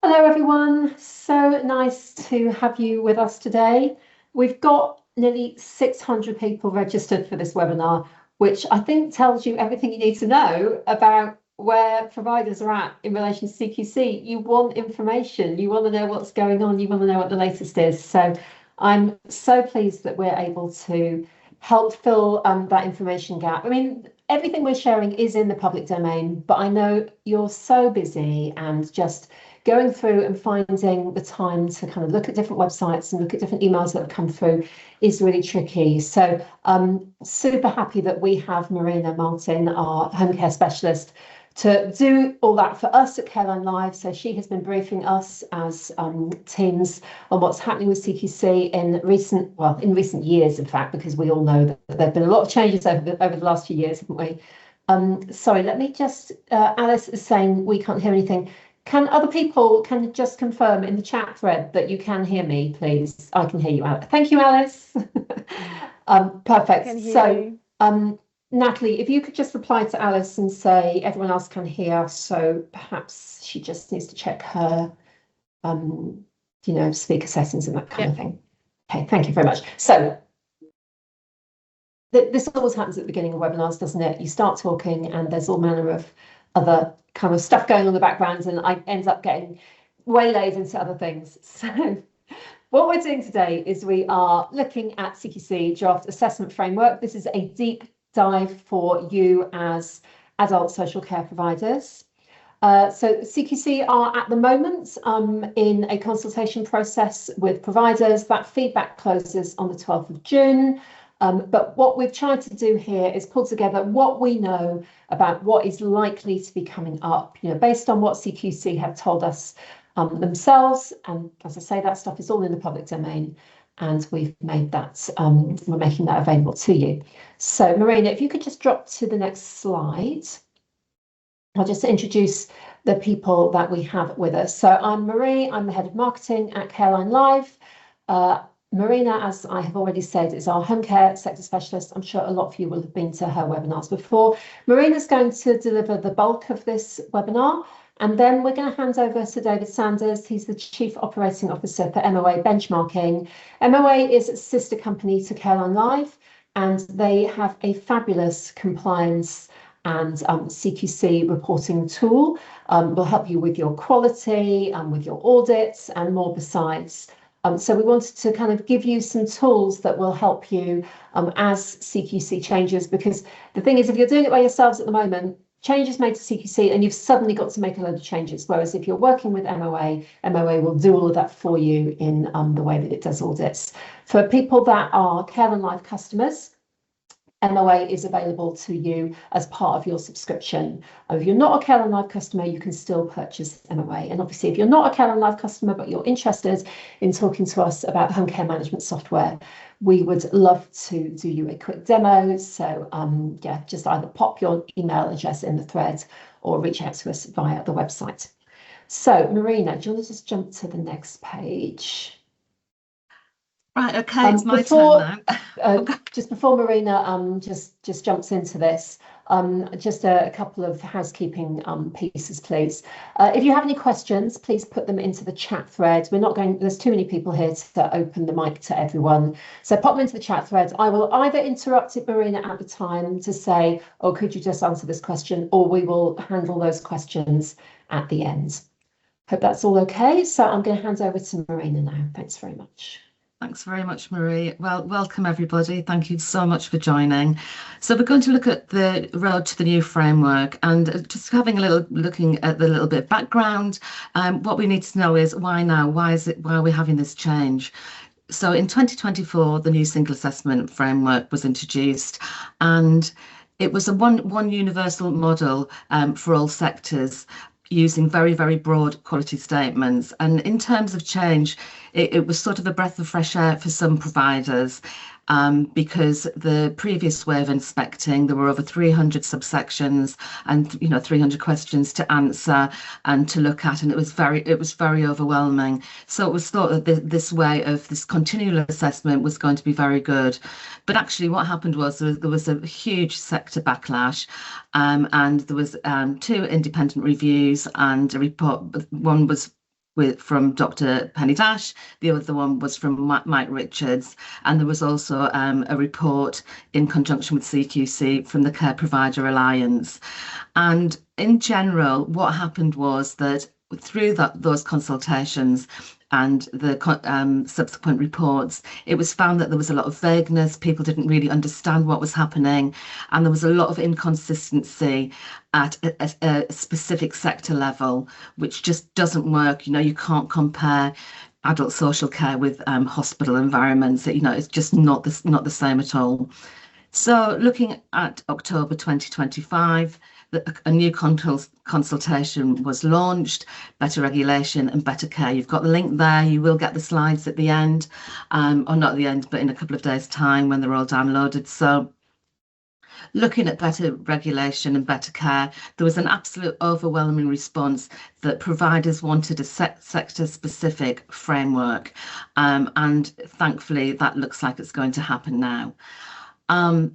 Hello everyone, so nice to have you with us today. We've got nearly 600 people registered for this webinar, which I think tells you everything you need to know about where providers are at in relation to CQC. You want information, you want to know what's going on, you want to know what the latest is. So I'm so pleased that we're able to help fill that information gap. I mean, everything we're sharing is in the public domain, but I know you're so busy and just going through and finding the time to kind of look at different websites and look at different emails that have come through is really tricky. So I'm super happy that we have Marina Martin, our home care specialist, to do all that for us at CareLineLive. So she has been briefing us as teams on what's happening with CQC in recent years, in fact, because we all know that there have been a lot of changes over the last few years, haven't we? Sorry, let me just, Alice is saying we can't hear anything. Can other people just confirm in the chat thread that you can hear me, please? I can hear you, Alice. Thank you, Alice. Perfect. So, Natalie, if you could just reply to Alice and say everyone else can hear, so perhaps she just needs to check her, speaker settings and that kind of thing. Okay, thank you very much. So, this always happens at the beginning of webinars, doesn't it? You start talking and there's all manner of other kind of stuff going on in the background, and I end up getting waylaid into other things. So what we're doing today is we are looking at CQC Draft Assessment Framework. This is a deep dive for you as adult social care providers. So CQC are at the moment in a consultation process with providers. That feedback closes on the 12th of June. But what we've tried to do here is pull together what we know about what is likely to be coming up, based on what CQC have told us themselves. And as I say, that stuff is all in the public domain, and we've made that, we're making that available to you. So Marina, if you could just drop to the next slide. I'll just introduce the people that we have with us. So I'm Marie, I'm the head of marketing at CareLineLive. Marina, as I have already said, is our home care sector specialist. I'm sure a lot of you will have been to her webinars before. Marina's going to deliver the bulk of this webinar, and then we're going to hand over to David Sanders. He's the Chief Operating Officer for MOA Benchmarking. MOA is a sister company to CareLineLive, and they have a fabulous compliance and CQC reporting tool. Will help you with your quality, with your audits, and more besides. So we wanted to kind of give you some tools that will help you as CQC changes, because the thing is, if you're doing it by yourselves at the moment, changes made to CQC and you've suddenly got to make a load of changes. Whereas if you're working with MOA, MOA will do all of that for you in the way that it does audits. For people that are CareLineLive customers, MOA is available to you as part of your subscription. If you're not a CareLineLive customer, you can still purchase MOA. And obviously, if you're not a CareLineLive customer, but you're interested in talking to us about home care management software, we would love to do you a quick demo. So just either pop your email address in the thread or reach out to us via the website. So Marina, do you want to just jump to the next page? Right, okay, it's my turn now. Just before Marina just jumps into this, just a couple of housekeeping pieces, please. If you have any questions, please put them into the chat thread. There's too many people here to open the mic to everyone. So pop them into the chat thread. I will either interrupt it, Marina, at the time to say, oh, could you just answer this question? Or we will handle those questions at the end. Hope that's all okay. So I'm going to hand over to Marina now. Thanks very much. Thanks very much, Marie. Well, welcome everybody. Thank you so much for joining. So we're going to look at the road to the new framework and just having looking at the little bit of background. What we need to know is why now? Why are we having this change? So in 2024, the new single assessment framework was introduced, and it was a one universal model for all sectors, using very, very broad quality statements. And in terms of change, it was sort of a breath of fresh air for some providers, because the previous way of inspecting, there were over 300 subsections and 300 questions to answer and to look at, and it was very overwhelming. So it was thought that this way of this continual assessment was going to be very good. But actually what happened was there was a huge sector backlash, and there was 2 independent reviews and a report. One was from Dr. Penny Dash. The other one was from Mike Richards, and there was also a report in conjunction with CQC from the Care Provider Alliance. And in general, what happened was that through those consultations and the subsequent reports, it was found that there was a lot of vagueness. People didn't really understand what was happening, and there was a lot of inconsistency at a specific sector level, which just doesn't work. You can't compare adult social care with hospital environments. It's just not the same at all. So looking at October 2025, a new consultation was launched, Better Regulation and Better Care. You've got the link there. You will get the slides at the end, or not at the end, but in a couple of days' time when they're all downloaded. So looking at better regulation and better care, there was an absolute overwhelming response that providers wanted a sector-specific framework, and thankfully that looks like it's going to happen now.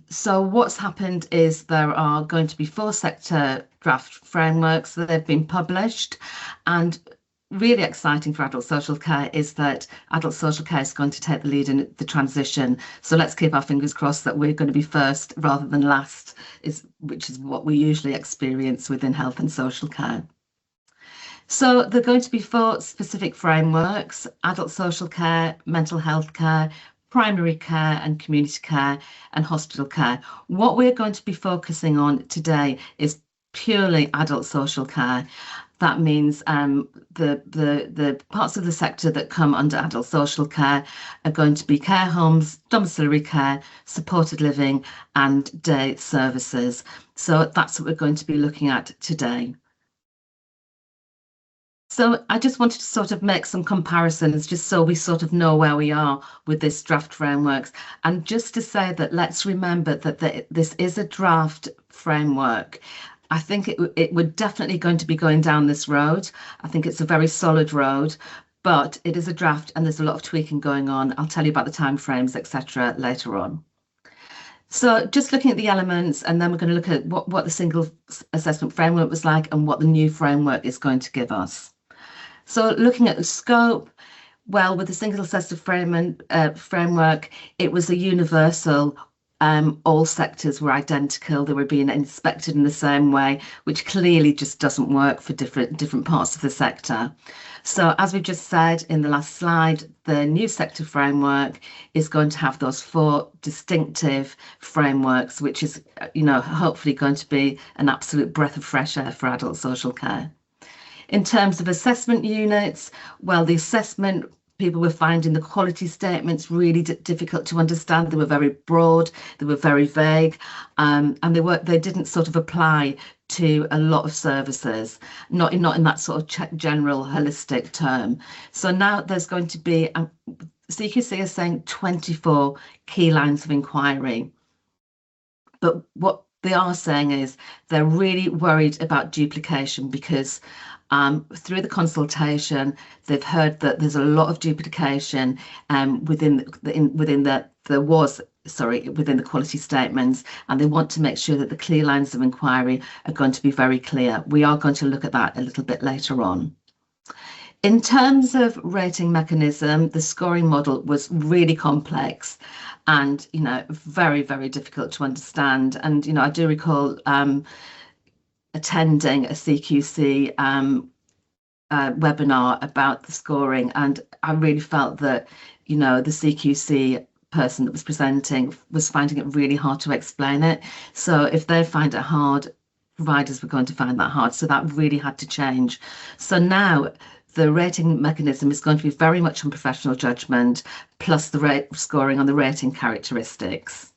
So what's happened is there are going to be 4 sector draft frameworks that have been published, and really exciting for adult social care is that adult social care is going to take the lead in the transition. So let's keep our fingers crossed that we're going to be first rather than last, which is what we usually experience within health and social care. So there are going to be 4 specific frameworks: adult social care, mental health care, primary care and community care, and hospital care. What we're going to be focusing on today is purely adult social care. That means the parts of the sector that come under adult social care are going to be care homes, domiciliary care, supported living, and day services. So that's what we're going to be looking at today. So I just wanted to sort of make some comparisons just so we sort of know where we are with this draft frameworks. And just to say that let's remember that this is a draft framework. I think it would definitely going to be going down this road. I think it's a very solid road, but it is a draft and there's a lot of tweaking going on. I'll tell you about the timeframes, etc. later on. So just looking at the elements, and then we're going to look at what the single assessment framework was like and what the new framework is going to give us. So looking at the scope, well, with the single assessment framework, it was a universal, all sectors were identical, they were being inspected in the same way, which clearly just doesn't work for different parts of the sector. So as we just said in the last slide, the new sector framework is going to have those 4 distinctive frameworks, which is, hopefully going to be an absolute breath of fresh air for adult social care. In terms of assessment units, well, the assessment, people were finding the quality statements really difficult to understand. They were very broad, they were very vague, and they didn't sort of apply to a lot of services, not in that sort of general holistic term. So now there's going to be, CQC is saying 24 key lines of inquiry. But what they are saying is they're really worried about duplication because through the consultation, they've heard that there's a lot of duplication within the quality statements, and they want to make sure that the clear lines of inquiry are going to be very clear. We are going to look at that a little bit later on. In terms of rating mechanism, the scoring model was really complex and, very, very difficult to understand. And, I do recall attending a CQC webinar about the scoring, and I really felt that, the CQC person that was presenting was finding it really hard to explain it. So if they find it hard, providers were going to find that hard. So that really had to change. So now the rating mechanism is going to be very much on professional judgment, plus the scoring on the rating characteristics.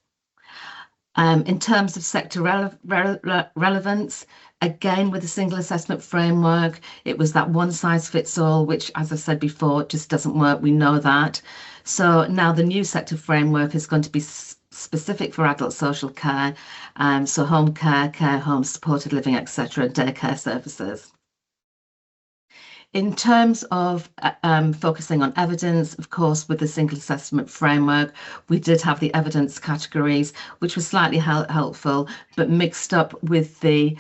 In terms of sector relevance, again, with the single assessment framework, it was that one size fits all, which, as I said before, just doesn't work. We know that. So now the new sector framework is going to be specific for adult social care, so home care, care homes, supported living, etc., and daycare services. In terms of focusing on evidence, of course, with the single assessment framework, we did have the evidence categories, which was slightly helpful, but mixed up with the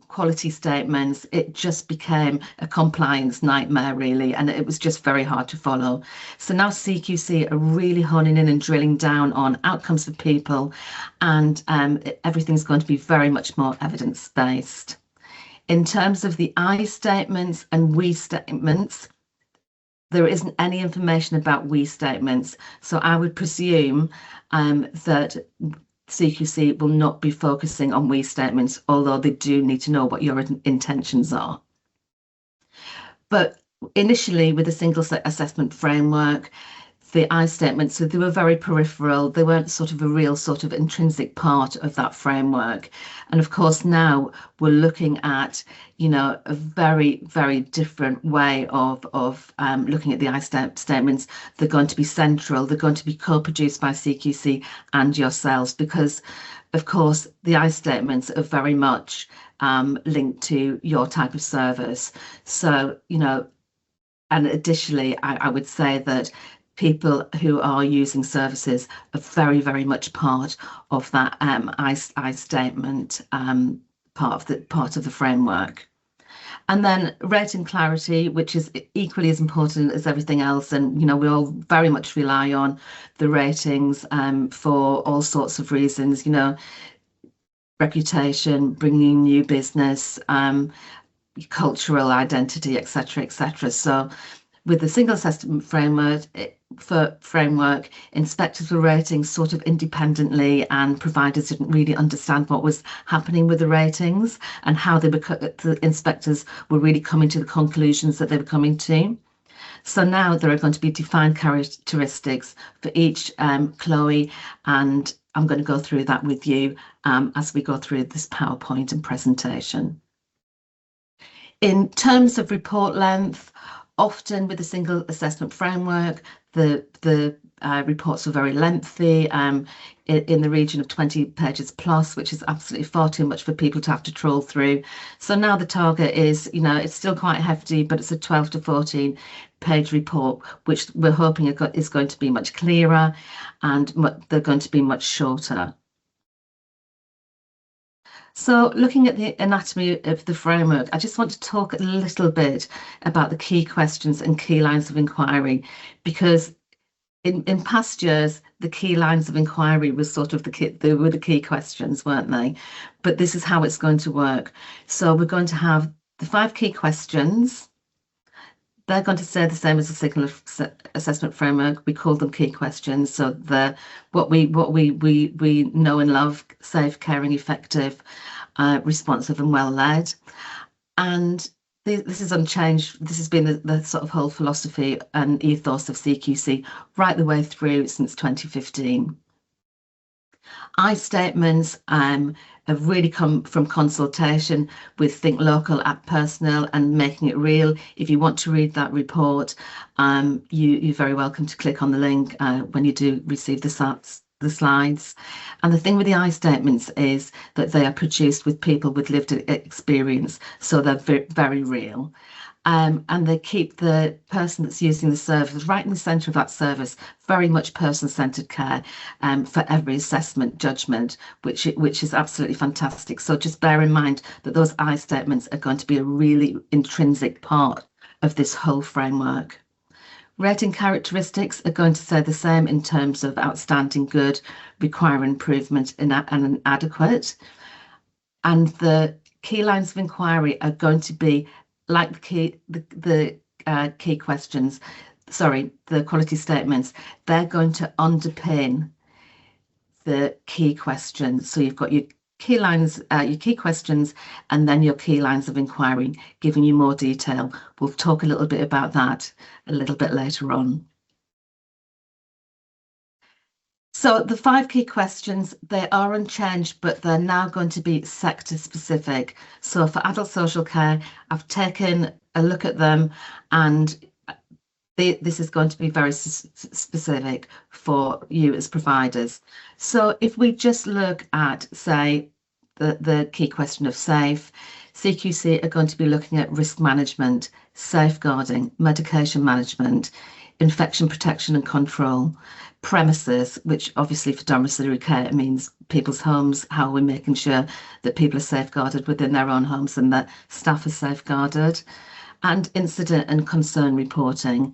quality statements, it just became a compliance nightmare, really, and it was just very hard to follow. So now CQC are really honing in and drilling down on outcomes for people, and everything's going to be very much more evidence-based. In terms of the I statements and we statements, there isn't any information about we statements. So I would presume that CQC will not be focusing on we statements, although they do need to know what your intentions are. But initially, with a single assessment framework, the I statements, so they were very peripheral. They weren't sort of a real sort of intrinsic part of that framework. And of course, now we're looking at, you know, a very, very different way of looking at the I statements. They're going to be central. They're going to be co-produced by CQC and yourselves, because, of course, the I statements are very much linked to your type of service. So, you know, and additionally, I would say that people who are using services are very, very much part of that I statement part of the framework. And then rating clarity, which is equally as important as everything else. And, you know, we all very much rely on the ratings for all sorts of reasons, you know, reputation, bringing new business, cultural identity, etc., etc. So with the single assessment framework, inspectors were rating sort of independently, and providers didn't really understand what was happening with the ratings and how the inspectors were really coming to the conclusions that they were coming to. So now there are going to be defined characteristics for each Chloe, and I'm going to go through that with you as we go through this PowerPoint and presentation. In terms of report length, often with a single assessment framework, the reports are very lengthy, in the region of 20 pages plus, which is absolutely far too much for people to have to trawl through. So now the target is, you know, it's still quite hefty, but it's a 12 to 14 page report, which we're hoping is going to be much clearer, and they're going to be much shorter. So looking at the anatomy of the framework, I just want to talk a little bit about the key questions and key lines of inquiry, because in past years, the key lines of inquiry was sort of the key questions, weren't they? But this is how it's going to work. So we're going to have the 5 key questions. They're going to stay the same as the single assessment framework. We call them key questions. So what we know and love: safe, caring, effective, responsive, and well led. And this is unchanged. This has been the sort of whole philosophy and ethos of CQC right the way through since 2015. I statements have really come from consultation with Think Local at Personnel and Making It Real. If you want to read that report, you're very welcome to click on the link when you do receive the slides. And the thing with the I statements is that they are produced with people with lived experience, so they're very real. And they keep the person that's using the service right in the centre of that service, very much person-centred care for every assessment judgment, which is absolutely fantastic. So just bear in mind that those I statements are going to be a really intrinsic part of this whole framework. Rating characteristics are going to stay the same in terms of outstanding, good, require improvement, and inadequate. And the key lines of inquiry are going to be like the key questions, the quality statements. They're going to underpin the key questions. So you've got your key lines, your key questions, and then your key lines of inquiry, giving you more detail. We'll talk a little bit about that a little bit later on. So the 5 key questions, they are unchanged, but they're now going to be sector specific. So for adult social care, I've taken a look at them, and this is going to be very specific for you as providers. So if we just look at, say, the key question of safe, CQC are going to be looking at risk management, safeguarding, medication management, infection protection and control, premises, which obviously for domiciliary care, it means people's homes, how we're making sure that people are safeguarded within their own homes and that staff are safeguarded, and incident and concern reporting.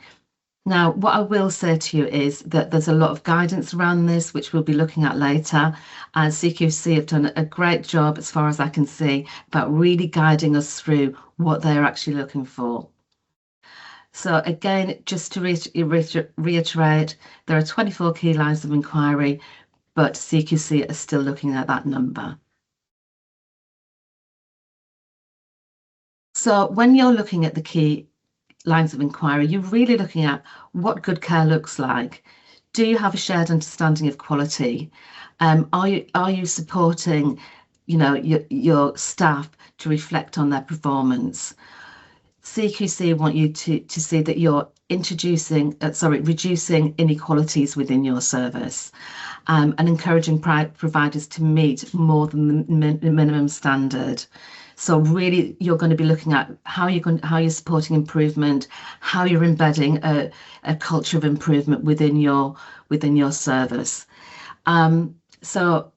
Now, what I will say to you is that there's a lot of guidance around this, which we'll be looking at later. And CQC have done a great job, as far as I can see, about really guiding us through what they're actually looking for. So again, just to reiterate, there are 24 key lines of inquiry, but CQC are still looking at that number. So when you're looking at the key lines of inquiry, you're really looking at what good care looks like. Do you have a shared understanding of quality? Are you supporting, your staff to reflect on their performance? CQC want you to see that you're reducing inequalities within your service, and encouraging providers to meet more than the minimum standard. So really, you're going to be looking at how you're supporting improvement, how you're embedding a culture of improvement within your service. So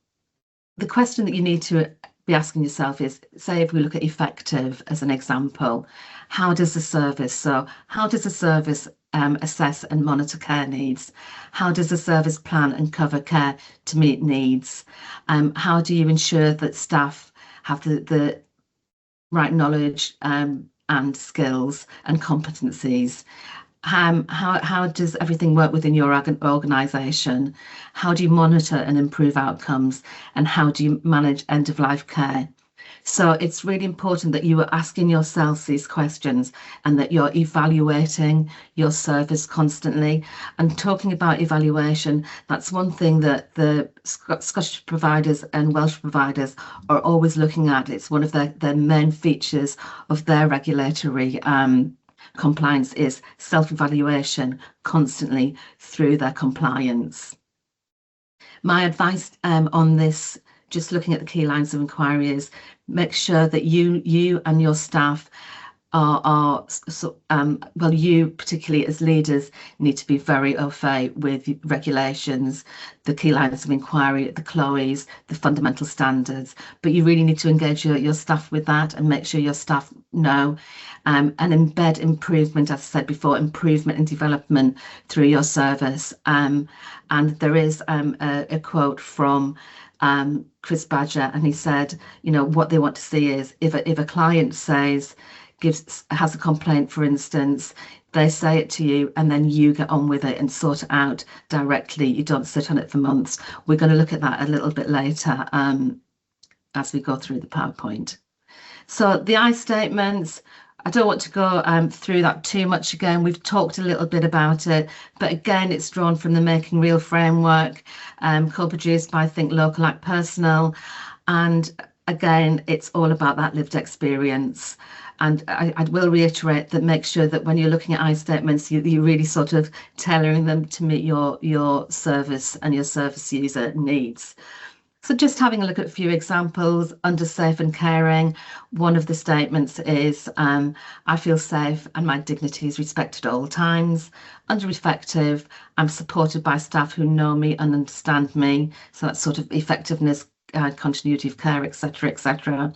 the question that you need to be asking yourself is, say, if we look at effective as an example, how does the service assess and monitor care needs? How does the service plan and cover care to meet needs? How do you ensure that staff have the right knowledge and skills and competencies? How does everything work within your organisation? How do you monitor and improve outcomes? And how do you manage end-of-life care? So it's really important that you are asking yourselves these questions and that you're evaluating your service constantly. And talking about evaluation, that's one thing that the Scottish providers and Welsh providers are always looking at. It's one of their main features of their regulatory compliance is self-evaluation constantly through their compliance. My advice on this, just looking at the key lines of inquiry, is make sure that you and your staff you particularly as leaders need to be very au fait with regulations, the key lines of inquiry, the CLOEs, the fundamental standards, but you really need to engage your staff with that and make sure your staff know and embed improvement, as I said before, improvement and development through your service. And there is a quote from Chris Badger, and he said, what they want to see is if a client has a complaint, for instance, they say it to you and then you get on with it and sort it out directly. You don't sit on it for months. We're going to look at that a little bit later as we go through the PowerPoint. So the I statements, I don't want to go through that too much again. We've talked a little bit about it, but again, it's drawn from the Making Real framework, co-produced by Think Local Act Personnel. And again, it's all about that lived experience. And I will reiterate that make sure that when you're looking at I statements, you're really sort of tailoring them to meet your service and your service user needs. So just having a look at a few examples under safe and caring, one of the statements is, I feel safe and my dignity is respected at all times. Under effective, I'm supported by staff who know me and understand me. So that's sort of effectiveness, continuity of care, etc., etc.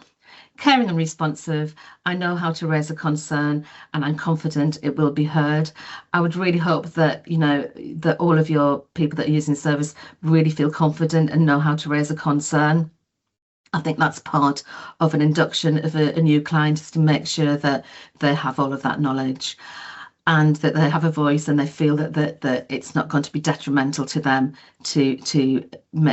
Caring and responsive, I know how to raise a concern and I'm confident it will be heard. I would really hope that, that all of your people that are using service really feel confident and know how to raise a concern. I think that's part of an induction of a new client, is to make sure that they have all of that knowledge and that they have a voice and they feel that it's not going to be detrimental to them to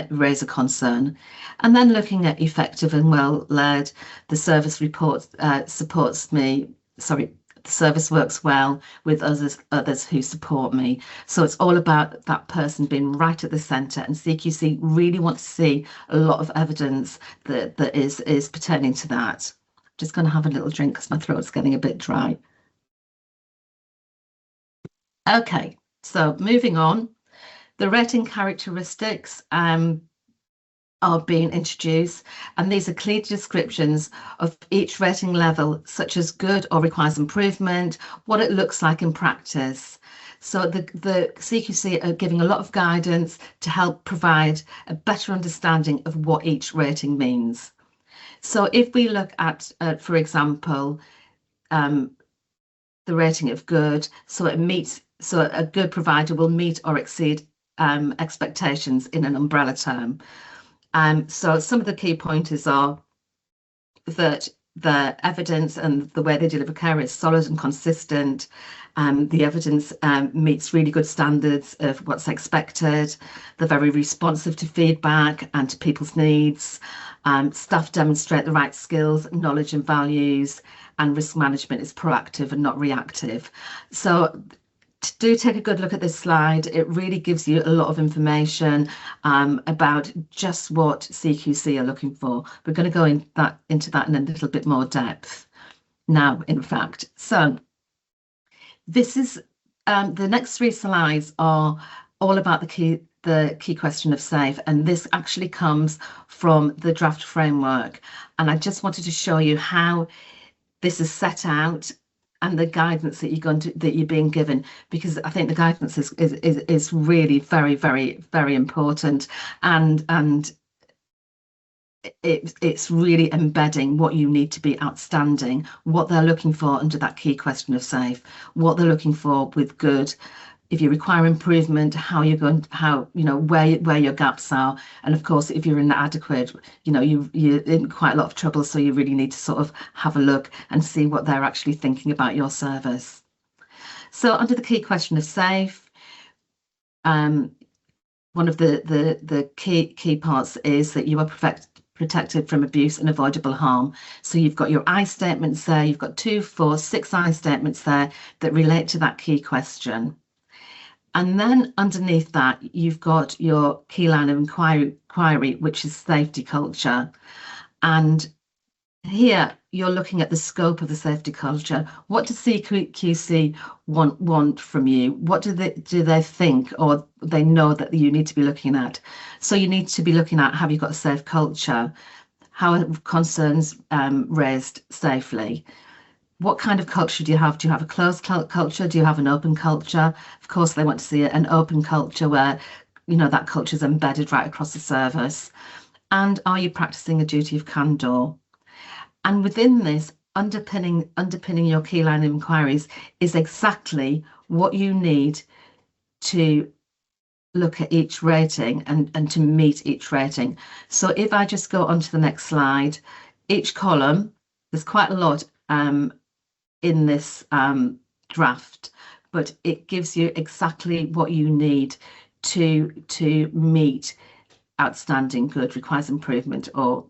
raise a concern. And then looking at effective and well led, the service report supports me. Sorry, the service works well with others who support me. So it's all about that person being right at the centre, and CQC really want to see a lot of evidence that is pertaining to that. Just going to have a little drink because my throat's getting a bit dry. Okay, so moving on, the rating characteristics. are being introduced, and these are clear descriptions of each rating level, such as good or requires improvement, what it looks like in practice. So the CQC are giving a lot of guidance to help provide a better understanding of what each rating means. So if we look at, for example, the rating of good, so a good provider will meet or exceed expectations in an umbrella term. So some of the key pointers are that the evidence and the way they deliver care is solid and consistent. The evidence meets really good standards of what's expected. They're very responsive to feedback and to people's needs. Staff demonstrate the right skills, knowledge and values, and risk management is proactive and not reactive. So do take a good look at this slide. It really gives you a lot of information about just what CQC are looking for. We're going to go into that in a little bit more depth now, in fact. So this is the next 3 slides are all about the key question of SAFE, and this actually comes from the draft framework. And I just wanted to show you how this is set out and the guidance that you're being given, because I think the guidance is really very, very, very important, and it's really embedding what you need to be outstanding, what they're looking for under that key question of SAFE, what they're looking for with good, if you require improvement, how you're going, where your gaps are, and of course, if you're inadequate, you're in quite a lot of trouble. So you really need to sort of have a look and see what they're actually thinking about your service. So under the key question of SAFE, one of the key parts is that you are protected from abuse and avoidable harm. So you've got your I statements there. You've got 2, 4, 6 I statements there that relate to that key question. And then underneath that, you've got your key line of inquiry, which is safety culture. And here you're looking at the scope of the safety culture. What does CQC want from you? What do they think, or they know that you need to be looking at? So you need to be looking at, have you got a safe culture? How are concerns raised safely? What kind of culture do you have? Do you have a closed culture? Do you have an open culture? Of course, they want to see an open culture where, that culture is embedded right across the service. And are you practicing a duty of candour? And within this, underpinning your key line of inquiries is exactly what you need to look at each rating and to meet each rating. So if I just go on to the next slide, each column, there's quite a lot in this draft, but it gives you exactly what you need to meet outstanding, good, requires improvement, or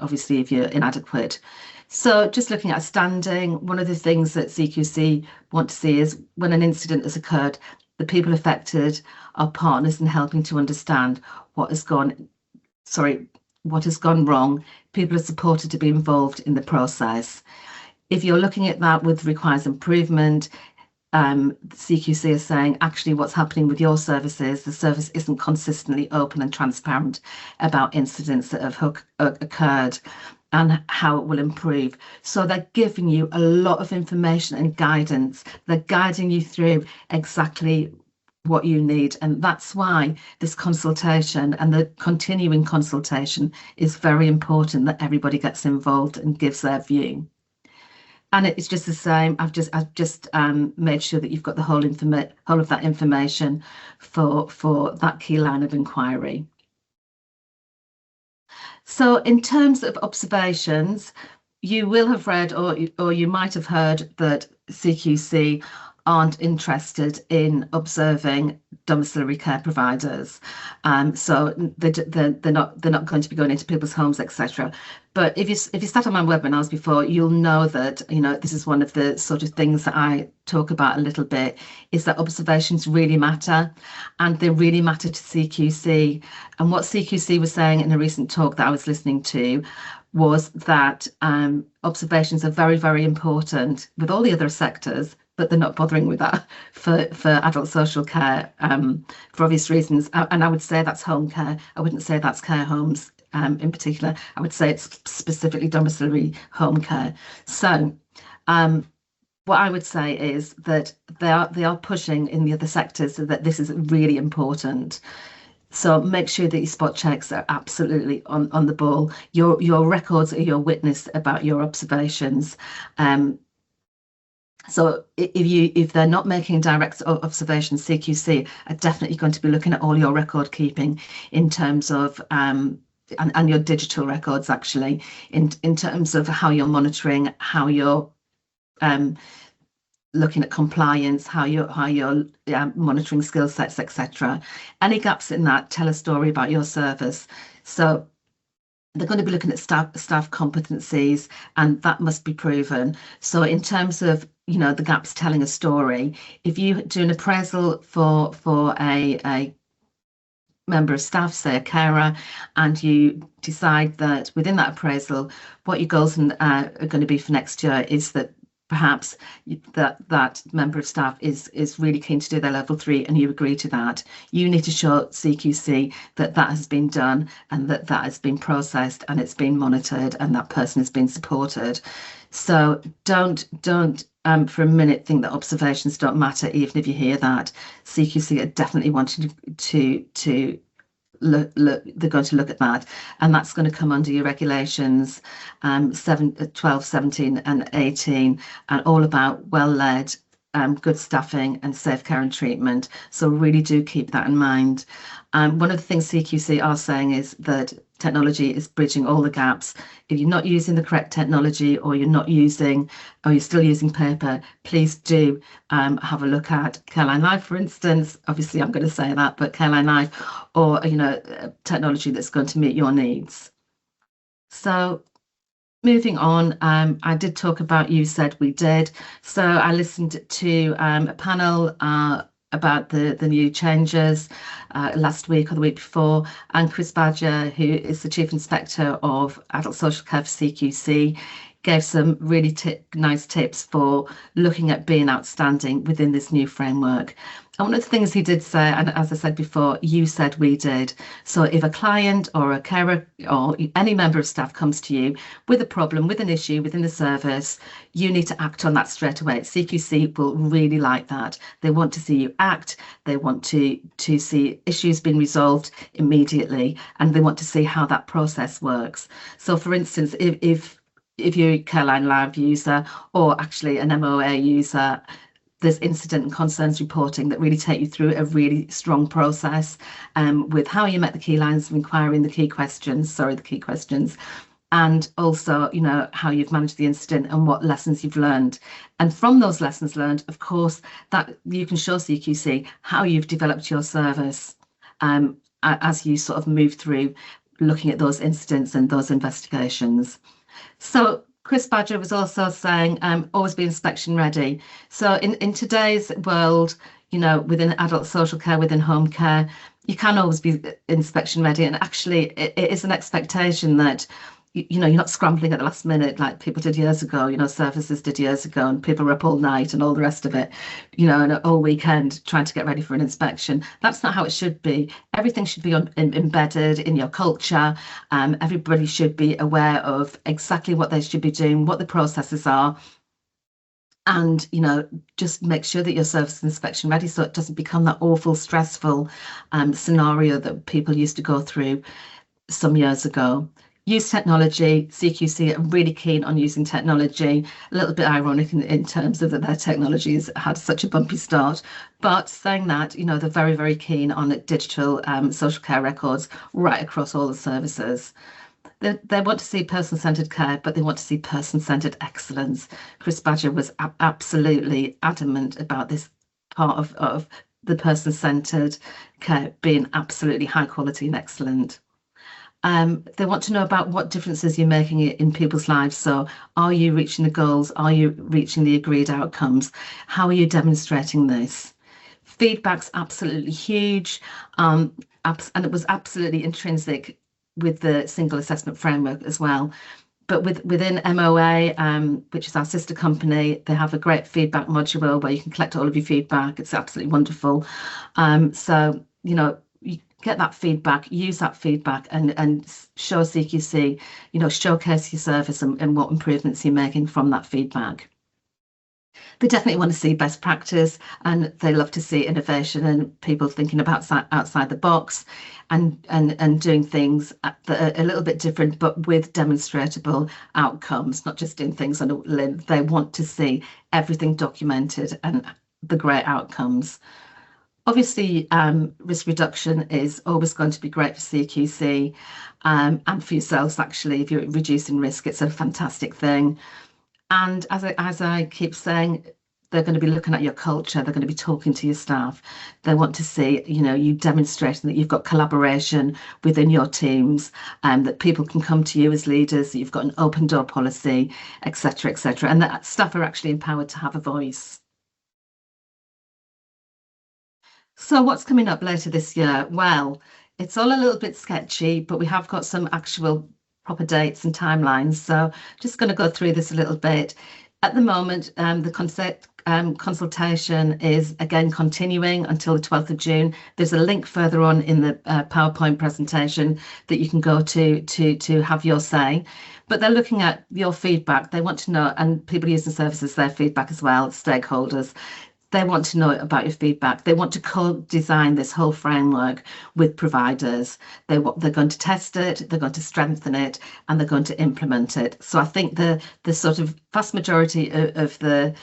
obviously if you're inadequate. So just looking at standing, one of the things that CQC want to see is when an incident has occurred, the people affected are partners in helping to understand what has gone wrong. People are supported to be involved in the process. If you're looking at that with requires improvement, CQC is saying actually what's happening with your services, the service isn't consistently open and transparent about incidents that have occurred and how it will improve. So they're giving you a lot of information and guidance. They're guiding you through exactly what you need. And that's why this consultation and the continuing consultation is very important, that everybody gets involved and gives their view. And it's just the same. I've just made sure that you've got the whole of that information for that key line of inquiry. So in terms of observations, you will have read or you might have heard that CQC aren't interested in observing domiciliary care providers, so they're not going to be going into people's homes, etc. But if you sat on my webinars before, you'll know that this is one of the sort of things that I talk about a little bit, is that observations really matter, and they really matter to CQC. And what CQC was saying in a recent talk that I was listening to was that observations are very, very important with all the other sectors, but they're not bothering with that for adult social care for obvious reasons. And I would say that's home care. I wouldn't say that's care homes. in particular. I would say it's specifically domiciliary home care. So what I would say is that they are pushing in the other sectors that this is really important. So make sure that your spot checks are absolutely on the ball. Your records are your witness about your observations. So if they're not making direct observations, CQC are definitely going to be looking at all your record keeping in terms of and your digital records actually in terms of how you're monitoring, how you're looking at compliance, how you're monitoring skill sets, etc. Any gaps in that, tell a story about your service. So they're going to be looking at staff competencies, and that must be proven. So in terms of the gaps telling a story, if you do an appraisal for a member of staff, say a carer, and you decide that within that appraisal, what your goals are going to be for next year is that perhaps that member of staff is really keen to do their level 3 and you agree to that, you need to show CQC that has been done and that has been processed and it's been monitored and that person has been supported. So don't for a minute think that observations don't matter, even if you hear that. CQC are definitely wanting to look, they're going to look at that, and that's going to come under your regulations 12, 17 and 18, and all about well-led, good staffing and safe care and treatment. So really do keep that in mind. One of the things CQC are saying is that technology is bridging all the gaps. If you're not using the correct technology or you're still using paper, please do have a look at CareLineLive, for instance. Obviously, I'm going to say that, but CareLineLive, or technology that's going to meet your needs. So moving on, I did talk about You Said We Did. So I listened to a panel about the new changes last week or the week before, and Chris Badger, who is the Chief Inspector of Adult Social Care for CQC, gave some really nice tips for looking at being outstanding within this new framework. And one of the things he did say, and as I said before, you said we did. So if a client or a carer or any member of staff comes to you with a problem, with an issue within the service, you need to act on that straight away. CQC will really like that. They want to see you act. They want to see issues being resolved immediately, and they want to see how that process works. So for instance, if you're a CareLineLive user or actually an MOA user, there's incident and concerns reporting that really take you through a really strong process with how you met the key lines of inquiry and the key questions, and also, how you've managed the incident and what lessons you've learned. And from those lessons learned, of course, that you can show CQC how you've developed your service as you sort of move through looking at those incidents and those investigations. So Chris Badger was also saying, always be inspection ready. So in today's world, within adult social care, within home care, you can always be inspection ready. And actually, it is an expectation that, you're not scrambling at the last minute like people did years ago, services did years ago, and people were up all night and all the rest of it, and all weekend trying to get ready for an inspection. That's not how it should be. Everything should be embedded in your culture. Everybody should be aware of exactly what they should be doing, what the processes are, and just make sure that your service is inspection ready, so it doesn't become that awful stressful scenario that people used to go through some years ago. Use technology. CQC are really keen on using technology. A little bit ironic in terms of that their technology has had such a bumpy start, but saying that, they're very, very keen on digital social care records right across all the services. They want to see person-centred care, but they want to see person-centred excellence. Chris Badger was absolutely adamant about this part of the person-centred care being absolutely high quality and excellent. They want to know about what differences you're making in people's lives. So are you reaching the goals? Are you reaching the agreed outcomes? How are you demonstrating this? Feedback's absolutely huge. And it was absolutely intrinsic with the single assessment framework as well. But within MOA, which is our sister company, they have a great feedback module where you can collect all of your feedback. It's absolutely wonderful. So, get that feedback, use that feedback, and show CQC, showcase your service and what improvements you're making from that feedback. They definitely want to see best practice, and they love to see innovation and people thinking about outside the box and doing things that are a little bit different, but with demonstrable outcomes, not just doing things on a limb. They want to see everything documented and the great outcomes. Obviously, risk reduction is always going to be great for CQC and for yourselves, actually. If you're reducing risk, it's a fantastic thing. And as I keep saying, they're going to be looking at your culture. They're going to be talking to your staff. They want to see, you demonstrating that you've got collaboration within your teams, and that people can come to you as leaders, that you've got an open door policy, etc., etc., and that staff are actually empowered to have a voice. So what's coming up later this year? Well, it's all a little bit sketchy, but we have got some actual proper dates and timelines. So just going to go through this a little bit. At the moment, the consultation is again continuing until the 12th of June. There's a link further on in the PowerPoint presentation that you can go to have your say. But they're looking at your feedback. They want to know, and people using services, their feedback as well, stakeholders. They want to know about your feedback. They want to co-design this whole framework with providers. They're going to test it, they're going to strengthen it, and they're going to implement it. So I think the sort of vast majority of the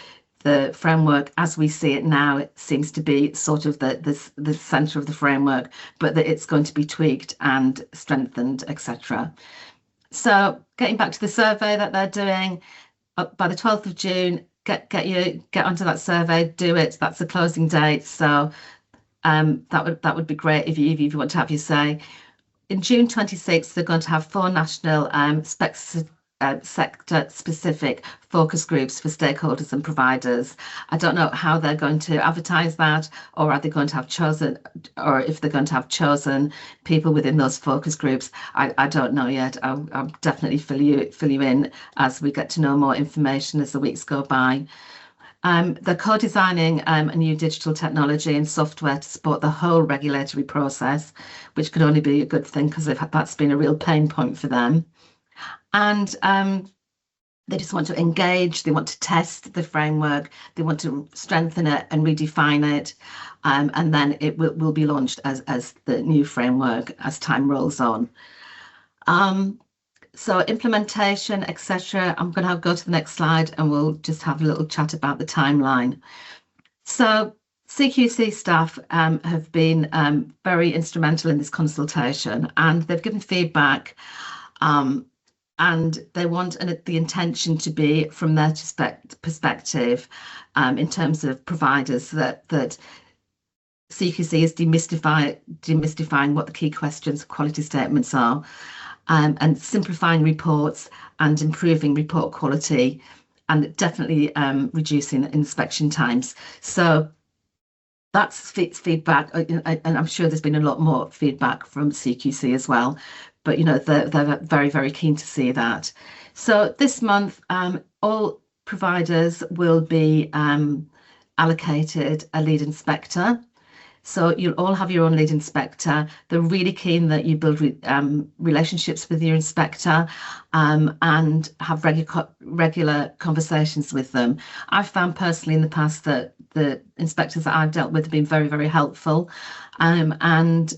framework as we see it now, it seems to be sort of the centre of the framework, but that it's going to be tweaked and strengthened, etc. So getting back to the survey that they're doing, by the 12th of June, get onto that survey, do it. That's the closing date. So that would be great if you want to have your say. In June 26th, they're going to have 4 national sector-specific focus groups for stakeholders and providers. I don't know how they're going to advertise that, or are they going to have chosen, or if they're going to have chosen people within those focus groups. I don't know yet. I'll definitely fill you in as we get to know more information as the weeks go by. They're co-designing a new digital technology and software to support the whole regulatory process, which could only be a good thing because that's been a real pain point for them. And they just want to engage, they want to test the framework, they want to strengthen it and redefine it, and then it will be launched as the new framework as time rolls on. So implementation, etc. I'm going to go to the next slide and we'll just have a little chat about the timeline. So CQC staff have been very instrumental in this consultation, and they've given feedback, and they want the intention to be, from their perspective, in terms of providers, that CQC is demystifying what the key questions, quality statements are, and simplifying reports and improving report quality, and definitely reducing inspection times. So that's feedback, and I'm sure there's been a lot more feedback from CQC as well. But they're very, very keen to see that. So this month, all providers will be allocated a lead inspector. So you'll all have your own lead inspector. They're really keen that you build relationships with your inspector and have regular conversations with them. I've found personally in the past that the inspectors that I've dealt with have been very, very helpful, and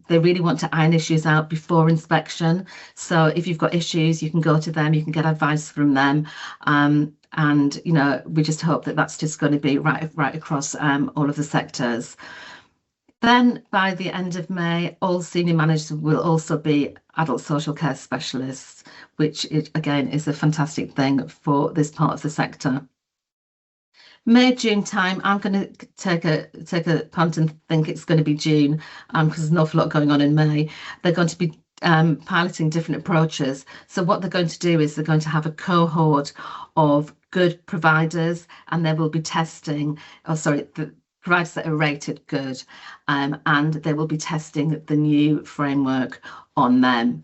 they really want to iron issues out before inspection. So if you've got issues, you can go to them, you can get advice from them. And we just hope that that's just going to be right across all of the sectors. Then by the end of May, all senior managers will also be adult social care specialists, which again is a fantastic thing for this part of the sector. May, June time, I'm going to take a punt and think it's going to be June, because there's an awful lot going on in May. They're going to be piloting different approaches. So what they're going to do is they're going to have a cohort of good providers, and they will be testing, the providers that are rated good, and they will be testing the new framework on them.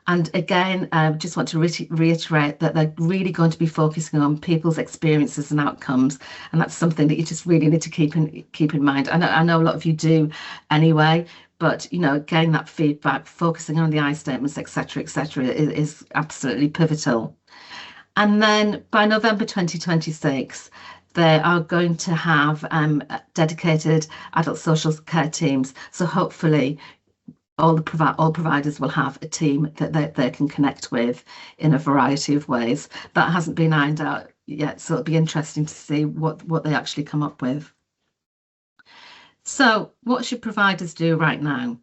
And again, I just want to reiterate that they're really going to be focusing on people's experiences and outcomes, and that's something that you just really need to keep in mind. I know a lot of you do anyway, but getting that feedback, focusing on the I statements, etc., is absolutely pivotal. And then by November 2026, they are going to have dedicated adult social care teams. So hopefully all providers will have a team that they can connect with in a variety of ways. That hasn't been ironed out yet, so it'll be interesting to see what they actually come up with. So what should providers do right now?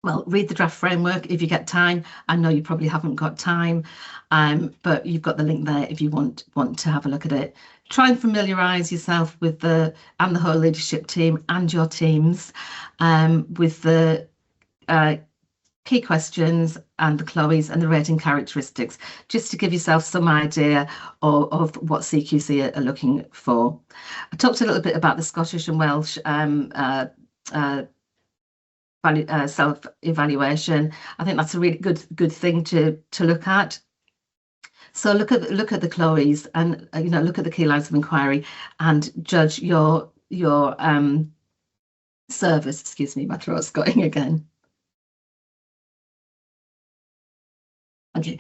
Well, read the draft framework if you get time. I know you probably haven't got time, but you've got the link there if you want to have a look at it. Try and familiarise yourself with the whole leadership team and your teams with the key questions and the Chloes and the rating characteristics, just to give yourself some idea of what CQC are looking for. I talked a little bit about the Scottish and Welsh self-evaluation. I think that's a really good thing to look at. So look at the Chloes and look at the key lines of inquiry and judge your service. Excuse me, my throat's going again. Okay,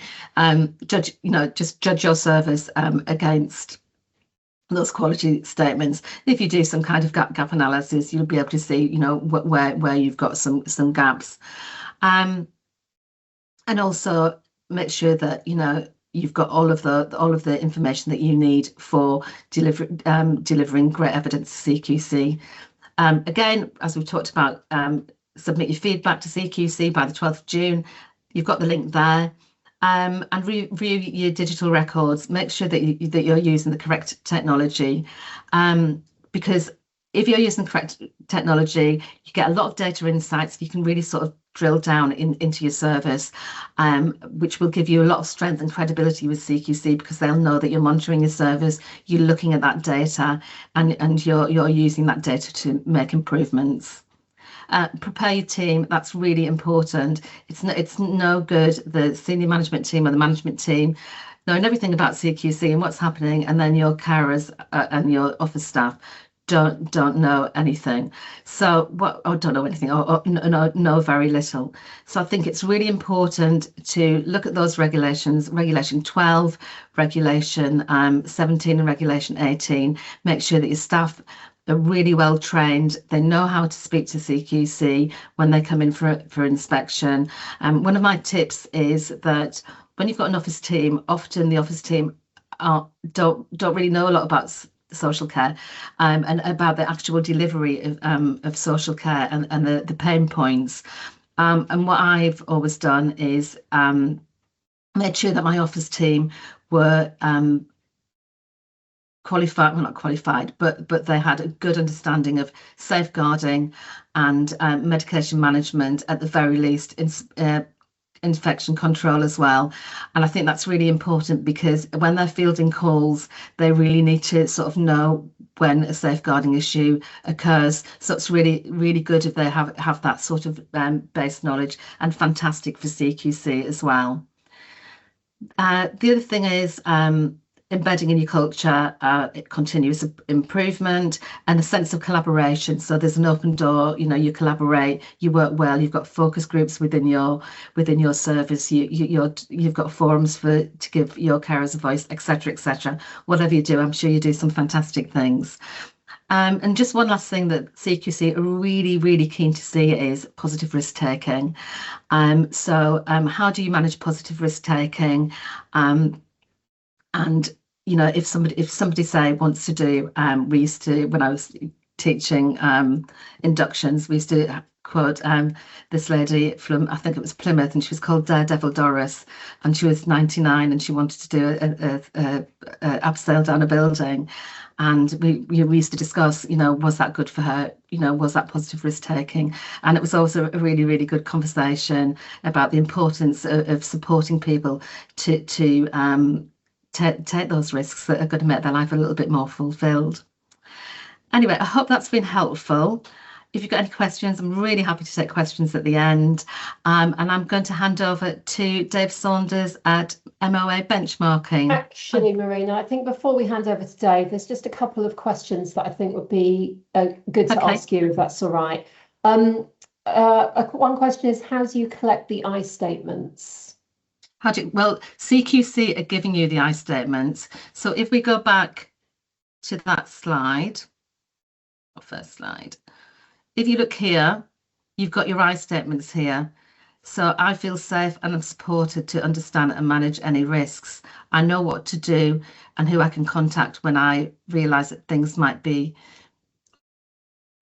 just judge your service against those quality statements. If you do some kind of gap analysis, you'll be able to see, where you've got some gaps, and also make sure that you've got all of the information that you need for delivering great evidence to CQC. Again, as we've talked about, submit your feedback to CQC by the 12th of June. You've got the link there. And review your digital records. Make sure that you're using the correct technology, because if you're using the correct technology, you get a lot of data insights. You can really sort of drill down into your service, which will give you a lot of strength and credibility with CQC, because they'll know that you're monitoring your service, you're looking at that data, and you're using that data to make improvements. Prepare your team. That's really important. It's no good the senior management team or the management team knowing everything about CQC and what's happening, and then your carers and your office staff don't know anything. So don't know anything or know very little. So I think it's really important to look at those regulations, Regulation 12, Regulation 17 and Regulation 18. Make sure that your staff are really well trained. They know how to speak to CQC when they come in for inspection. One of my tips is that when you've got an office team, often the office team don't really know a lot about social care and about the actual delivery of social care and the pain points. And what I've always done is made sure that my office team were qualified, well, not qualified, but they had a good understanding of safeguarding and medication management, at the very least, infection control as well. And I think that's really important, because when they're fielding calls, they really need to sort of know when a safeguarding issue occurs. So it's really, really good if they have that sort of base knowledge, and fantastic for CQC as well. The other thing is embedding in your culture continuous improvement and a sense of collaboration. So there's an open door, you collaborate, you work well, you've got focus groups within your service, you've got forums to give your carers a voice, etc. Whatever you do, I'm sure you do some fantastic things. And just one last thing that CQC are really, really keen to see is positive risk taking. So how do you manage positive risk taking? And if somebody say wants to do, we used to, when I was teaching inductions, we used to quote this lady from, I think it was Plymouth, and she was called Daredevil Doris, and she was 99 and she wanted to do a abseil down a building. And we used to discuss, was that good for her? Was that positive risk taking? And it was also a really, really good conversation about the importance of supporting people to take those risks that are going to make their life a little bit more fulfilled. Anyway, I hope that's been helpful. If you've got any questions, I'm really happy to take questions at the end. And I'm going to hand over to Dave Saunders at MOA Benchmarking. Actually, Marina, I think before we hand over to Dave, there's just a couple of questions that I think would be good to ask you, if that's all right. One question is, how do you collect the I statements? Well, CQC are giving you the I statements. So if we go back to that slide, first slide, if you look here, you've got your I statements here. So I feel safe and I'm supported to understand and manage any risks. I know what to do and who I can contact when I realise that things might be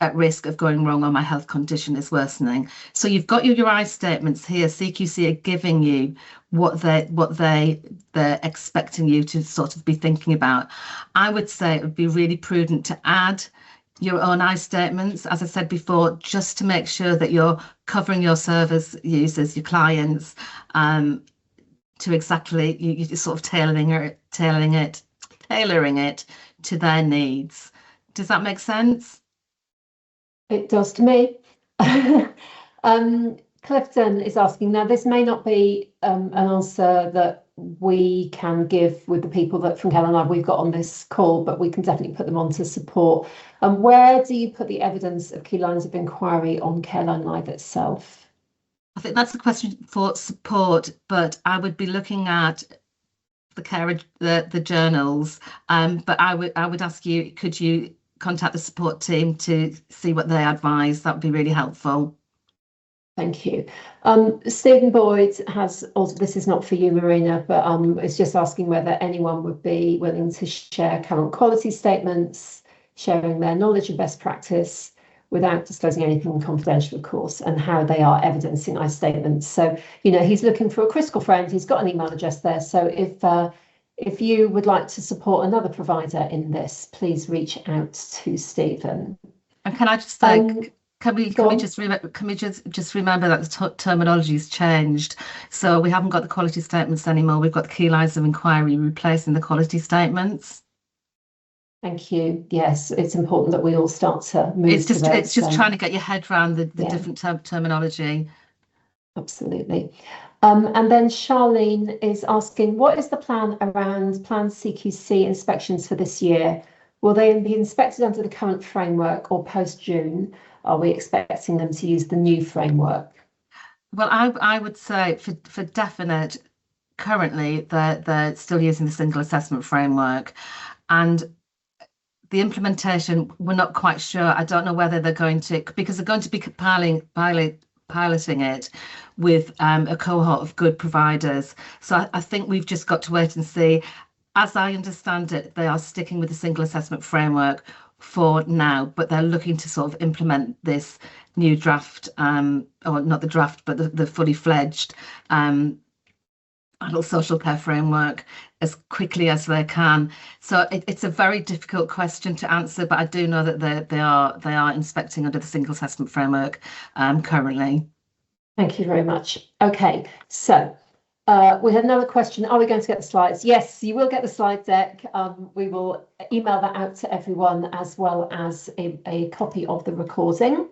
at risk of going wrong or my health condition is worsening. So you've got your I statements here. CQC are giving you what they're expecting you to sort of be thinking about. I would say it would be really prudent to add your own I statements, as I said before, just to make sure that you're covering your service users, your clients, to exactly you're sort of tailoring it to their needs. Does that make sense? It does to me. Clifton is asking, now this may not be an answer that we can give with the people that from CareLineLive we've got on this call, but we can definitely put them on to support. Where do you put the evidence of key lines of inquiry on CareLineLive itself? I think that's a question for support, but I would be looking at the journals. But I would ask you, could you contact the support team to see what they advise? That would be really helpful. Thank you. Stephen Boyd has also, this is not for you, Marina, but it's just asking whether anyone would be willing to share current quality statements, sharing their knowledge and best practice without disclosing anything confidential, of course, and how they are evidencing I statements. So, you know, he's looking for a critical friend. He's got an email address there. So if you would like to support another provider in this, please reach out to Stephen. And can I just say, can we just remember that the terminology has changed? So we haven't got the quality statements anymore. We've got the key lines of inquiry replacing the quality statements. Thank you. Yes, it's important that we all start to move. It's just trying to get your head around the different terminology. Absolutely. And then Charlene is asking, what is the plan around planned CQC inspections for this year? Will they be inspected under the current framework or post-June? Are we expecting them to use the new framework? Well, I would say for definite, currently they're still using the single assessment framework, and the implementation, we're not quite sure. I don't know whether they're going to, because they're going to be piloting it with a cohort of good providers. So I think we've just got to wait and see. As I understand it, they are sticking with the single assessment framework for now, but they're looking to sort of implement this new draft, or not the draft, but the fully fledged adult social care framework as quickly as they can. So it's a very difficult question to answer, but I do know that they are inspecting under the single assessment framework currently. Thank you very much. Okay, so we had another question. Are we going to get the slides? Yes, you will get the slide deck. We will email that out to everyone, as well as a copy of the recording.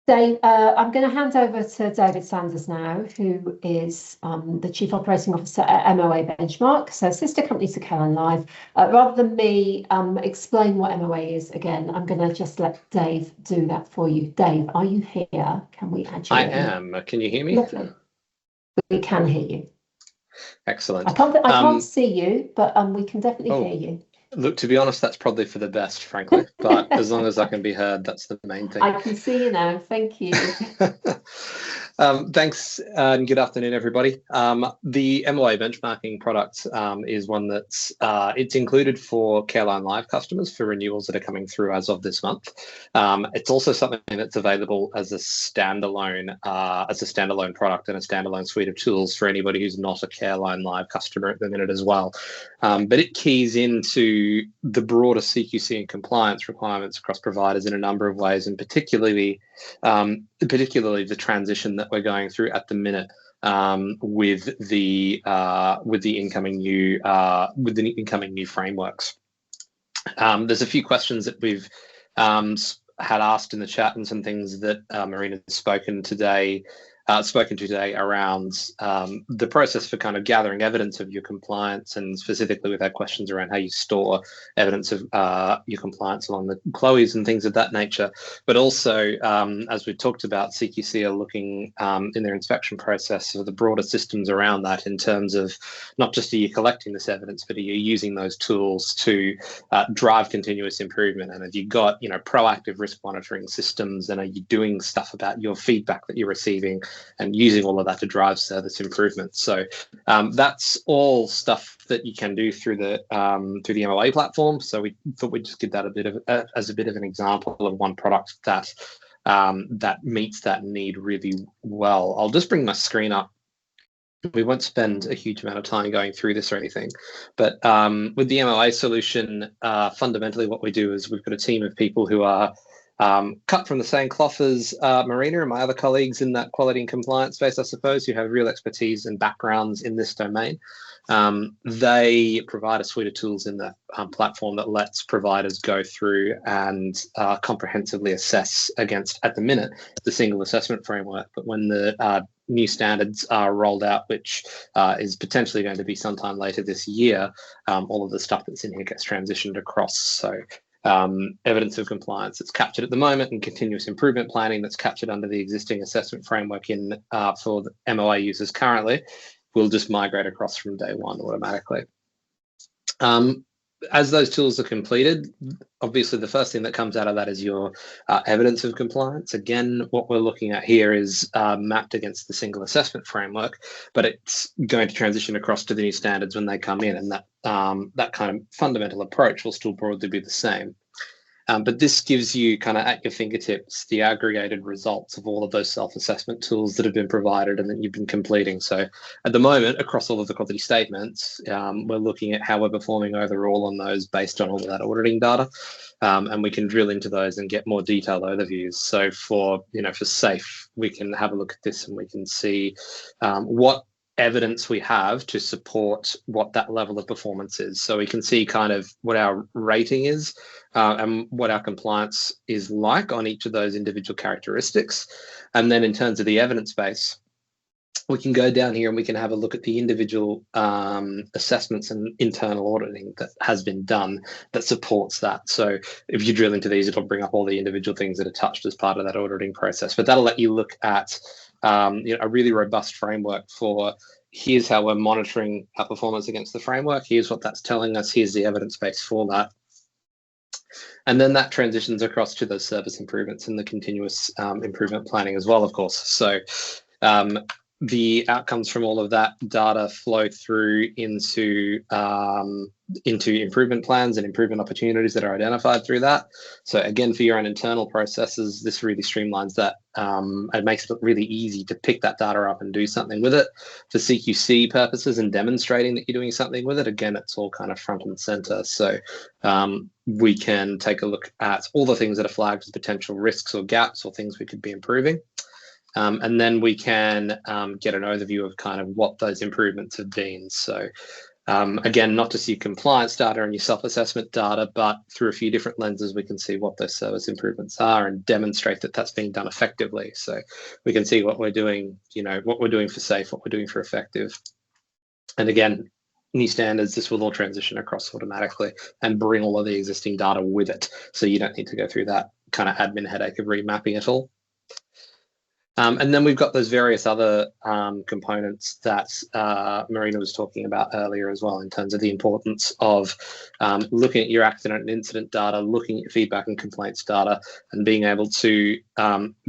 Dave, I'm going to hand over to David Sanders now, who is the Chief Operating Officer at MOA Benchmark, so sister company to CareLineLive. Rather than me explain what MOA is again, I'm going to just let Dave do that for you. Dave, are you here? Can we add you? I am. Can you hear me? Lovely. We can hear you. Excellent. I can't see you, but we can definitely hear you. Look, to be honest, that's probably for the best, frankly. But as long as I can be heard, that's the main thing. I can see you now. Thank you. Thanks, and good afternoon, everybody. The MOA benchmarking product is one that's it's included for CareLineLive customers for renewals that are coming through as of this month. It's also something that's available as a standalone product and a standalone suite of tools for anybody who's not a CareLineLive customer at the minute as well. But it keys into the broader CQC and compliance requirements across providers in a number of ways, and particularly the transition that we're going through at the minute with the incoming new frameworks. There's a few questions that we've had asked in the chat and some things that Marina has spoken today spoken to today around the process for kind of gathering evidence of your compliance, and specifically with our questions around how you store evidence of your compliance along the CLOEs and things of that nature. But also, as we talked about, CQC are looking in their inspection process for the broader systems around that, in terms of not just are you collecting this evidence, but are you using those tools to drive continuous improvement? And have you got, proactive risk monitoring systems, and are you doing stuff about your feedback that you're receiving and using all of that to drive service improvement? So that's all stuff that you can do through the MOA platform. So we thought we'd just give that as a bit of an example of one product that that meets that need really well. I'll just bring my screen up. We won't spend a huge amount of time going through this or anything, but with the MOA solution, fundamentally what we do is we've got a team of people who are cut from the same cloth as Marina and my other colleagues in that quality and compliance space, I suppose, who have real expertise and backgrounds in this domain. They provide a suite of tools in that platform that lets providers go through and comprehensively assess against, at the minute, the single assessment framework. But when the new standards are rolled out, which is potentially going to be sometime later this year, all of the stuff that's in here gets transitioned across. So evidence of compliance that's captured at the moment, and continuous improvement planning that's captured under the existing assessment framework in for the MOA users currently, will just migrate across from day one automatically. As those tools are completed, obviously the first thing that comes out of that is your evidence of compliance. Again, what we're looking at here is mapped against the single assessment framework, but it's going to transition across to the new standards when they come in, and that that kind of fundamental approach will still broadly be the same. But this gives you kind of at your fingertips the aggregated results of all of those self-assessment tools that have been provided and that you've been completing. So at the moment, across all of the quality statements, we're looking at how we're performing overall on those based on all of that auditing data. And we can drill into those and get more detailed overviews. So for SAFE, we can have a look at this and we can see what evidence we have to support what that level of performance is. So we can see kind of what our rating is and what our compliance is like on each of those individual characteristics. And then in terms of the evidence base, we can go down here and we can have a look at the individual assessments and internal auditing that has been done that supports that. So if you drill into these, it'll bring up all the individual things that are touched as part of that auditing process. But that'll let you look at a really robust framework for here's how we're monitoring our performance against the framework. Here's what that's telling us. Here's the evidence base for that. And then that transitions across to those service improvements and the continuous improvement planning as well, of course. So the outcomes from all of that data flow through into improvement plans and improvement opportunities that are identified through that. So again, for your own internal processes, this really streamlines that. It makes it really easy to pick that data up and do something with it. For CQC purposes and demonstrating that you're doing something with it, again, it's all kind of front and center. So we can take a look at all the things that are flagged as potential risks or gaps or things we could be improving. And then we can get an overview of kind of what those improvements have been. So again, not just your compliance data and your self-assessment data, but through a few different lenses, we can see what those service improvements are and demonstrate that that's being done effectively. So we can see what we're doing, what we're doing for safe, what we're doing for effective. And again, new standards, this will all transition across automatically and bring all of the existing data with it. So you don't need to go through that kind of admin headache of remapping it all. And then we've got those various other components that Marina was talking about earlier as well, in terms of the importance of looking at your accident and incident data, looking at feedback and complaints data, and being able to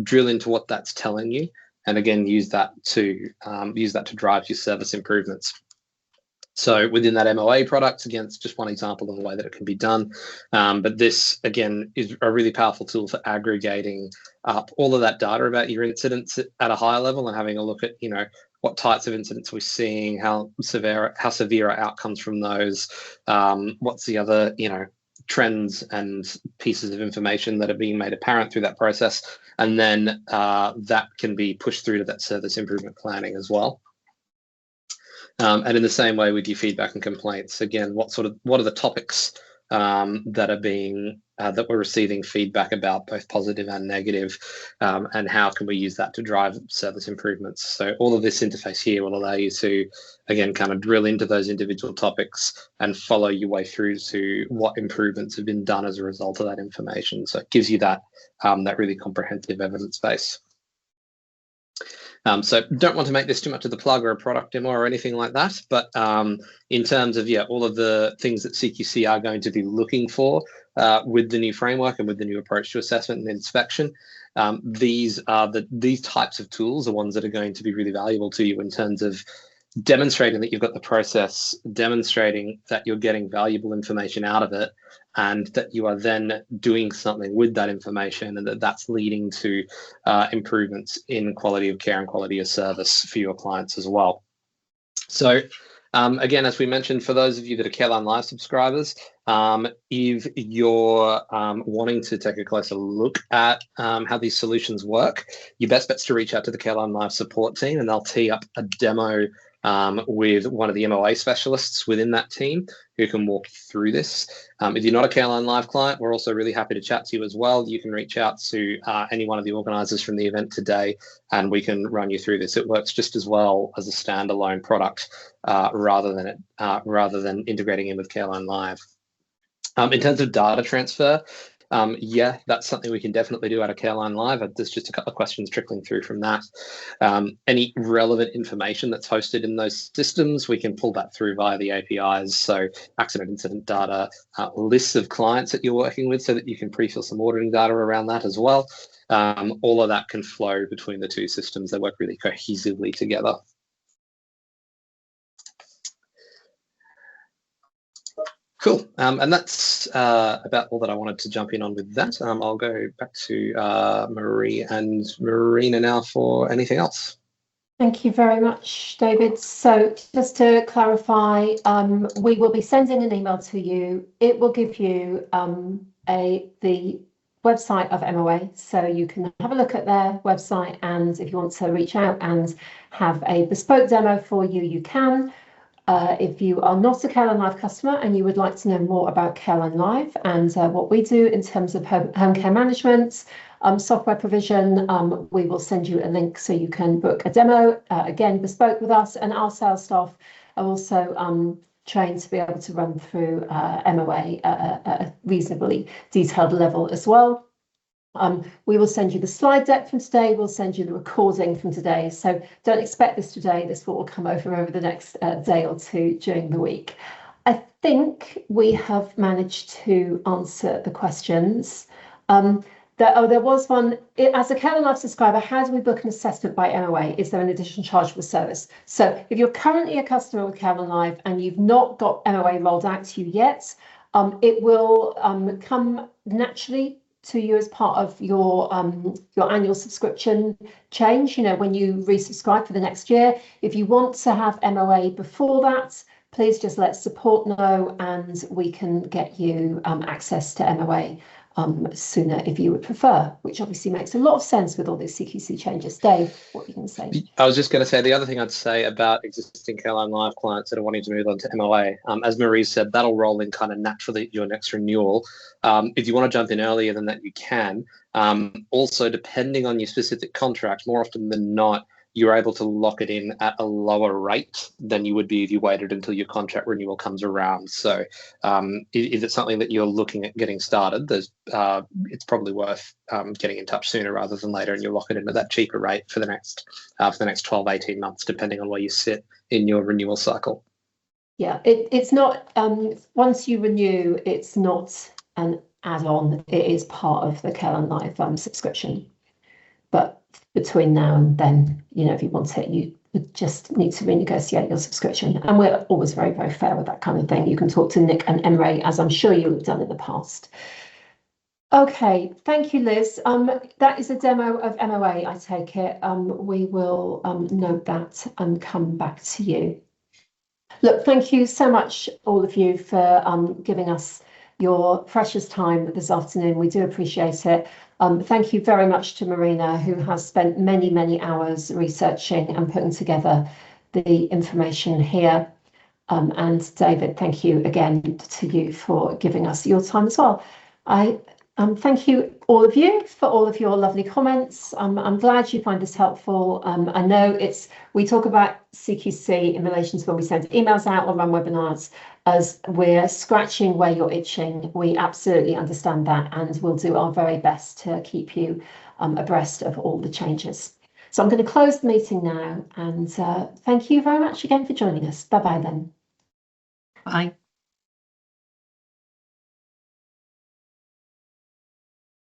drill into what that's telling you, and again use that to drive your service improvements. So within that MOA product, again, it's just one example of the way that it can be done. But this, again, is a really powerful tool for aggregating up all of that data about your incidents at a higher level and having a look at, what types of incidents we're seeing, how severe are outcomes from those, what's the other, trends and pieces of information that are being made apparent through that process. And then that can be pushed through to that service improvement planning as well. And in the same way with your feedback and complaints, again, what are the topics that are being that we're receiving feedback about, both positive and negative, and how can we use that to drive service improvements. So all of this interface here will allow you to, again, kind of drill into those individual topics and follow your way through to what improvements have been done as a result of that information. So it gives you that that really comprehensive evidence base. So don't want to make this too much of the plug or a product demo or anything like that, but in terms of, yeah, all of the things that CQC are going to be looking for with the new framework and with the new approach to assessment and inspection, these types of tools are ones that are going to be really valuable to you in terms of demonstrating that you've got the process, demonstrating that you're getting valuable information out of it, and that you are then doing something with that information, and that's leading to improvements in quality of care and quality of service for your clients as well. So again, as we mentioned, for those of you that are CareLineLive subscribers, if you're wanting to take a closer look at how these solutions work, your best bet's to reach out to the CareLineLive support team, and they'll tee up a demo with one of the MOA specialists within that team who can walk you through this. If you're not a CareLineLive client, we're also really happy to chat to you as well. You can reach out to any one of the organisers from the event today, and we can run you through this. It works just as well as a standalone product rather than integrating in with CareLineLive. In terms of data transfer, yeah, that's something we can definitely do out of CareLineLive. There's just a couple of questions trickling through from that. Any relevant information that's hosted in those systems, we can pull that through via the APIs. So accident incident data, lists of clients that you're working with so that you can pre-fill some auditing data around that as well. All of that can flow between the two systems. They work really cohesively together. Cool, and that's about all that I wanted to jump in on with that. I'll go back to Marie and Marina now for anything else. Thank you very much, David. So just to clarify, we will be sending an email to you. It will give you the website of MOA, so you can have a look at their website, and if you want to reach out and have a bespoke demo for you, you can. If you are not a CareLineLive customer and you would like to know more about CareLineLive and what we do in terms of home care management, software provision, we will send you a link so you can book a demo, again, bespoke with us, and our sales staff are also trained to be able to run through MOA at a reasonably detailed level as well. We will send you the slide deck from today. We'll send you the recording from today. So don't expect this today. This will come over the next day or two during the week. I think we have managed to answer the questions. There was one, as a CareLineLive subscriber, how do we book an assessment by MOA? Is there an additional charge for the service? So if you're currently a customer with CareLineLive and you've not got MOA rolled out to you yet, it will come naturally to you as part of your annual subscription change, you know, when you resubscribe for the next year. If you want to have MOA before that, please just let support know and we can get you access to MOA sooner if you would prefer, which obviously makes a lot of sense with all these CQC changes. Dave, what are you going to say? I was just going to say, the other thing I'd say about existing CareLineLive clients that are wanting to move on to MOA, as Marie said, that'll roll in kind of naturally at your next renewal. If you want to jump in earlier than that, you can. Also, depending on your specific contract, more often than not, you're able to lock it in at a lower rate than you would be if you waited until your contract renewal comes around. So if it's something that you're looking at getting started, it's probably worth getting in touch sooner rather than later, and you'll lock it in at that cheaper rate for the next 12, 18 months, depending on where you sit in your renewal cycle. Yeah, it's not, once you renew, it's not an add-on, it is part of the CareLineLive subscription. But between now and then, you know, if you want it, you would just need to renegotiate your subscription. And we're always very, very fair with that kind of thing. You can talk to Nick and Emre, as I'm sure you have done in the past. Okay, thank you, Liz. That is a demo of MOA, I take it. We will note that and come back to you. Look, thank you so much, all of you, for giving us your precious time this afternoon. We do appreciate it. Thank you very much to Marina, who has spent many, many hours researching and putting together the information here. And David, thank you again to you for giving us your time as well. I thank you, all of you, for all of your lovely comments. I'm glad you find this helpful. I know we talk about CQC in relation to when we send emails out or run webinars, as we're scratching where you're itching. We absolutely understand that, and we'll do our very best to keep you abreast of all the changes. So I'm going to close the meeting now, and thank you very much again for joining us. Bye-bye then. Bye.